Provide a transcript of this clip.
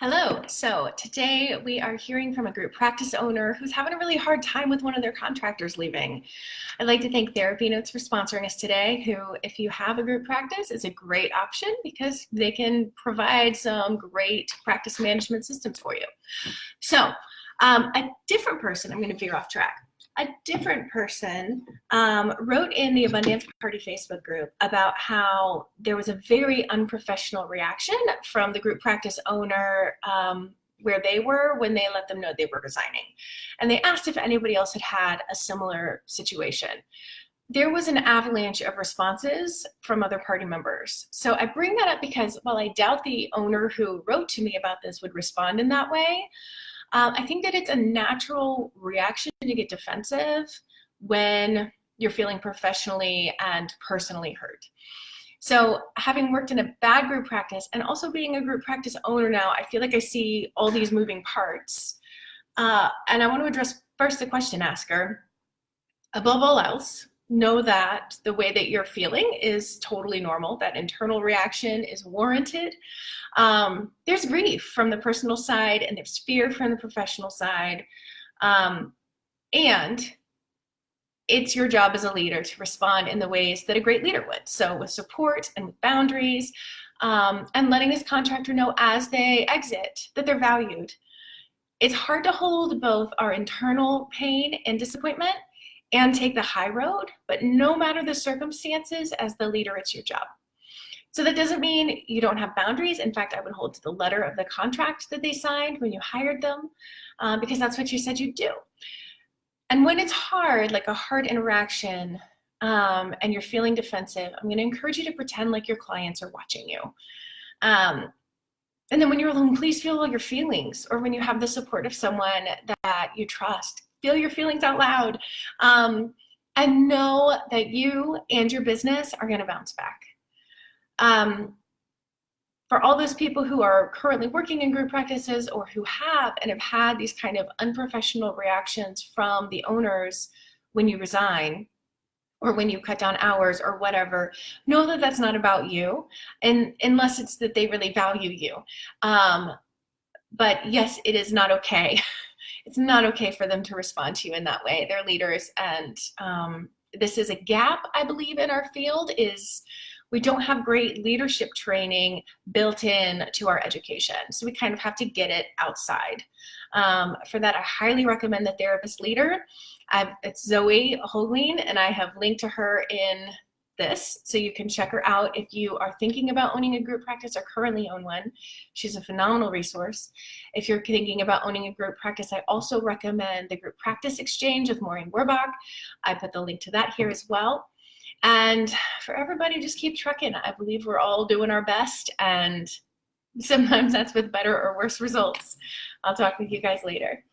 Hello. So today we are hearing from a group practice owner who's having a really hard time with one of their contractors leaving. I'd like to thank TherapyNotes for sponsoring us today, who, if you have a group practice, is a great option because they can provide some great practice management systems for you. So a different person, I'm going to veer off track. A different person wrote in the Abundance Party Facebook group about how there was a very unprofessional reaction from the group practice owner where they were when they let them know they were resigning. And they asked if anybody else had had a similar situation. There was an avalanche of responses from other party members. So I bring that up because while I doubt the owner who wrote to me about this would respond in that way, I think that it's a natural reaction to get defensive when you're feeling professionally and personally hurt. So having worked in a bad group practice and also being a group practice owner now, I feel like I see all these moving parts. And I want to address first the question asker. Above all else, know that the way that you're feeling is totally normal. That internal reaction is warranted. There's grief from the personal side and there's fear from the professional side. And it's your job as a leader to respond in the ways that a great leader would. So with support and with boundaries, and letting this contractor know as they exit that they're valued. It's hard to hold both our internal pain and disappointment and take the high road, but no matter the circumstances, as the leader, it's your job. So that doesn't mean you don't have boundaries. In fact, I would hold to the letter of the contract that they signed when you hired them, because that's what you said you'd do. And when it's hard, like a hard interaction, and you're feeling defensive, I'm gonna encourage you to pretend like your clients are watching you. And then when you're alone, please feel all your feelings, or when you have the support of someone that you trust, feel your feelings out loud, and know that you and your business are gonna bounce back. For all those people who are currently working in group practices or who have and have had these kind of unprofessional reactions from the owners when you resign or when you cut down hours or whatever, know that that's not about you, and unless it's that they really value you. But yes, it is not okay. It's not okay for them to respond to you in that way. They're leaders, and this is a gap, I believe, in our field, is we don't have great leadership training built in to our education. So we kind of have to get it outside. For that, I highly recommend the Therapist Leader. It's Zoe Holguin, and I have linked to her in this, so you can check her out if you are thinking about owning a group practice or currently own one. She's a phenomenal resource. If you're thinking about owning a group practice, I also recommend the Group Practice Exchange with Maureen Werbach. I put the link to that here as well. And for everybody, just keep trucking. I believe we're all doing our best, and sometimes that's with better or worse results. I'll talk with you guys later.